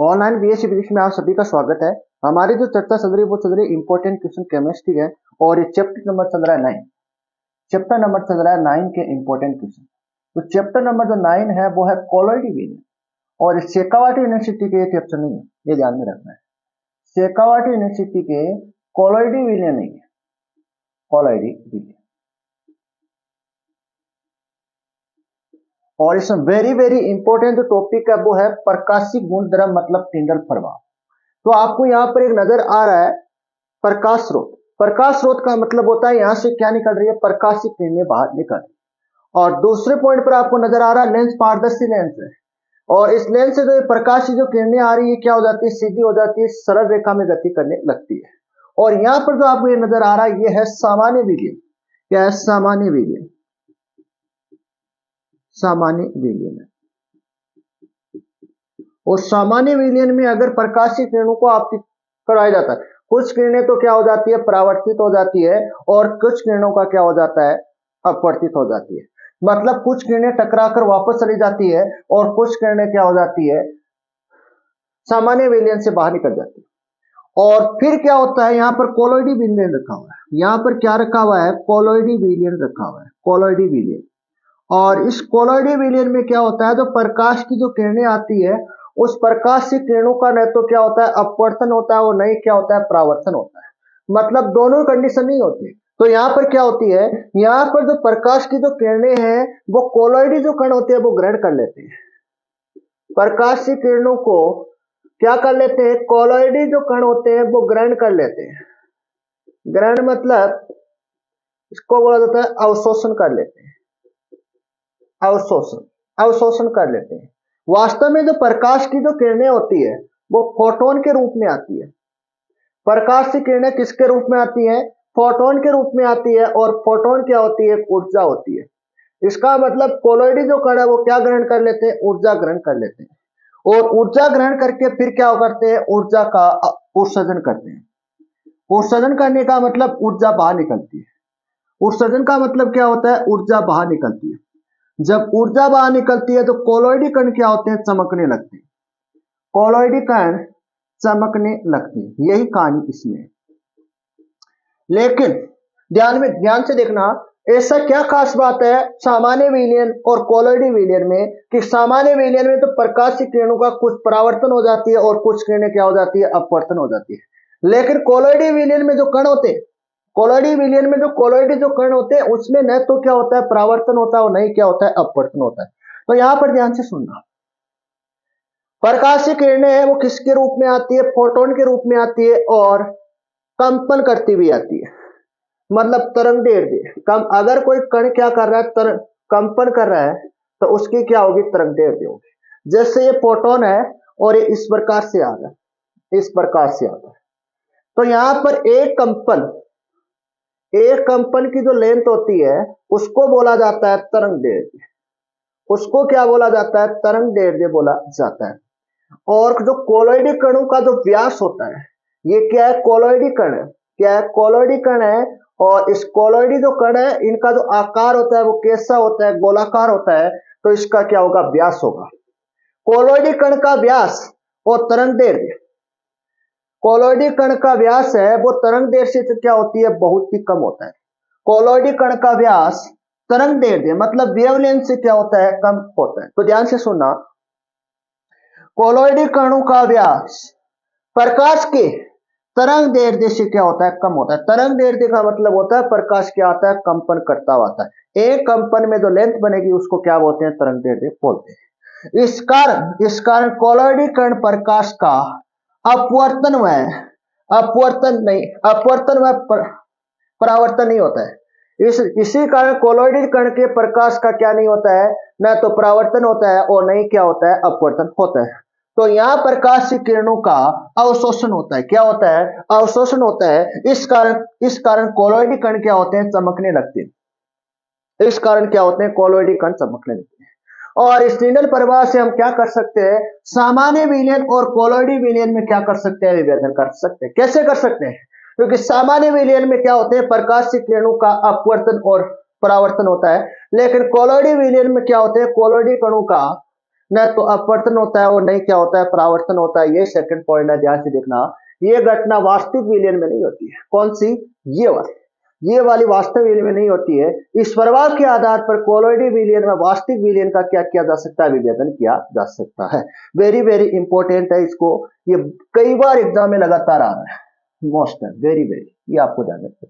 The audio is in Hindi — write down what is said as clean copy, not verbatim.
ऑनलाइन बीएससी फिजिक्स में आप सभी का स्वागत है। हमारी जो चर्चा चल रही है वो चल रही है इंपॉर्टेंट क्वेश्चन केमिस्ट्री है और ये चैप्टर नंबर चल रहा है 9। चैप्टर नंबर चल रहा है 9 के इंपॉर्टेंट क्वेश्चन। तो चैप्टर नंबर जो 9 है वो है कोलॉइडी विलियन और शेखावाटी यूनिवर्सिटी के ये चैप्टर नहीं है, ये ध्यान में रखना है। शेखावाटी यूनिवर्सिटी के कोलॉइडी विलियन नहीं है, कोलॉइडी विलियन। और इसमें वेरी इंपॉर्टेंट जो टॉपिक है वो है प्रकाशिक गुणधर्म मतलब टिंडल प्रभाव। तो आपको यहाँ पर एक नजर आ रहा है प्रकाश स्रोत। प्रकाश स्रोत का मतलब होता है यहाँ से क्या निकल रही है, प्रकाशिक किरणें बाहर निकल रही है। और दूसरे पॉइंट पर आपको नजर आ रहा है लेंस पारदर्शी लेंस है और इस लेंस से जो प्रकाश की जो किरणें आ रही है क्या हो जाती है, सीधी हो जाती है, सरल रेखा में गति करने लगती है। और यहाँ पर जो आपको ये नजर आ रहा है ये है सामान्य विलियन। क्या है? सामान्य विलियन। सामान्य विलियन है। और सामान्य विलियन में अगर प्रकाशीय किरणों को आपतित कराया जाता है, कुछ किरणें तो क्या हो जाती है, परावर्तित हो जाती है और कुछ किरणों का क्या हो जाता है, अपवर्तित हो जाती है। मतलब कुछ किरणें टकराकर वापस चली जाती है और कुछ किरणें क्या हो जाती है, सामान्य विलियन से बाहर निकल जाती है। और फिर क्या होता है, यहाँ पर कोलॉइडी विलियन रखा हुआ है। यहाँ पर क्या रखा हुआ है, कोलॉइडी विलियन रखा हुआ है, कोलॉइडी विलियन। और इस कोलॉइडी विलियन में क्या होता है, जो प्रकाश की जो किरणें आती है उस प्रकाश की किरणों का न तो क्या होता है अपवर्तन होता है और नहीं क्या होता है परावर्तन होता है। मतलब दोनों कंडीशन नहीं होती। तो यहाँ पर क्या होती है, यहाँ पर जो प्रकाश की जो किरणें हैं वो कोलॉइडी जो कण होते हैं वो ग्रहण कर लेते हैं। प्रकाश की किरणों को क्या कर लेते हैं, कोलॉइडी जो कण होते हैं वो ग्रहण कर लेते हैं। ग्रहण मतलब इसको बोला जाता है अवशोषण कर लेते हैं। अवशोषण कर लेते हैं। वास्तव में जो प्रकाश की जो किरणें होती है वो फोटोन के रूप में आती है। प्रकाश की किरणें किसके रूप में आती हैं, फोटोन के रूप में आती है। और फोटोन क्या होती है, ऊर्जा होती है। इसका मतलब कोलॉइडी जो कण है वो क्या ग्रहण कर लेते हैं, ऊर्जा ग्रहण कर लेते हैं। और ऊर्जा ग्रहण करके फिर क्या करते हैं, ऊर्जा का उत्सर्जन करते हैं। उत्सर्जन करने का मतलब ऊर्जा बाहर निकलती है। उत्सर्जन का मतलब क्या होता है, ऊर्जा बाहर निकलती है। जब ऊर्जा बाहर निकलती है तो कोलॉइडी कण क्या होते हैं, चमकने लगते हैं। कोलॉइडी कण चमकने लगते हैं, यही कहानी इसमें। लेकिन ध्यान से देखना, ऐसा क्या खास बात है सामान्य विलियन और कोलॉइडी विलियन में कि सामान्य विलियन में तो प्रकाश की किरणों का कुछ परावर्तन हो जाती है और कुछ किरणें क्या हो जाती है, अपवर्तन हो जाती है। लेकिन कोलॉइडी विलियन में जो कण होते हैं, कोलॉइडी विलियन में जो कोलॉइडी जो कण होते हैं उसमें न तो क्या होता है परावर्तन होता है और नहीं क्या होता है अपवर्तन होता है। तो यहां पर ध्यान से सुनना, प्रकाश की किरणें है वो किसके रूप में आती है, फोटोन के रूप में आती है और कंपन करती हुई आती है। मतलब तरंग दैर्ध्य कम, अगर कोई कण क्या कर रहा है, कंपन कर रहा है तो उसकी क्या होगी, तरंग दैर्ध्य होगी। जैसे ये फोटोन है और ये इस प्रकार से आ रहा है, इस प्रकार से आ रहा है। तो यहां पर एक कंपन की जो लेंथ होती है उसको बोला जाता है तरंग दैर्ध्य। उसको क्या बोला जाता है, तरंग दैर्ध्य बोला जाता है। और जो कोलॉइडी कणों का जो व्यास होता है, ये क्या है, कोलॉइडी कण है। क्या है, कोलॉइडी कण है। और इस कोलॉइडी जो कण है इनका जो आकार होता है वो कैसा होता है, गोलाकार होता है। तो इसका क्या होगा, व्यास होगा। कोलॉइडी कण का व्यास और तरंग दैर्ध्य, कोलॉइडी कण का व्यास है वो तरंग दैर्ध्य से क्या होती है, बहुत ही कम होता है। कोलॉइडी कण का व्यास तरंग दैर्ध्य मतलब वेवलेंथ से क्या होता है, कम होता है। तो ध्यान से सुनना, कोलॉइडी कणों का व्यास प्रकाश के तरंग दैर्ध्य से क्या होता है, कम होता है। तरंग दैर्ध्य का मतलब होता है प्रकाश क्या आता है, कंपन करता हुआ आता है। एक कंपन में जो लेंथ बनेगी उसको क्या बोलते हैं, तरंग दैर्ध्य बोलते हैं। इस कारण कोलॉइडी कण प्रकाश का अपवर्तन व परावर्तन नहीं होता है। इसी कारण कोलॉइडी कण के प्रकाश का क्या नहीं होता है, न तो परावर्तन होता है और नहीं क्या होता है, अपवर्तन होता है। तो यहाँ प्रकाश की किरणों का अवशोषण होता है। क्या होता है, अवशोषण होता है। इस कारण कोलॉइडी कण क्या होते हैं, चमकने लगते हैं। इस कारण क्या होते हैं, कोलॉइडी कण चमकने लगते हैं। और इस टिंडल प्रभाव से हम क्या कर सकते हैं, सामान्य विलियन और कोलॉइडी विलियन में क्या कर सकते हैं, विभेदन कर सकते हैं। कैसे कर सकते हैं, क्योंकि सामान्य विलियन में क्या होते हैं, प्रकाश की किरणों का अपवर्तन और परावर्तन होता है। लेकिन कोलॉइडी विलियन में क्या होते हैं, कोलॉइडी कणों का न तो अपवर्तन होता है और नहीं क्या होता है, परावर्तन होता है। ये सेकंड पॉइंट है, ध्यान से देखना। ये घटना वास्तविक विलयन में नहीं होती है। कौन सी? ये वाली वास्तविक विलयन में नहीं होती है। इस प्रभाव के आधार पर कोलोइडी विलयन में वास्तविक विलयन का क्या किया जा सकता है? विभेदन किया जा सकता है। वेरी वेरी इंपॉर्टेंट है, इसको ये कई बार एग्जाम में लगातार आ रहा है। मोस्ट है, वेरी वेरी, ये आपको ध्यान रखना।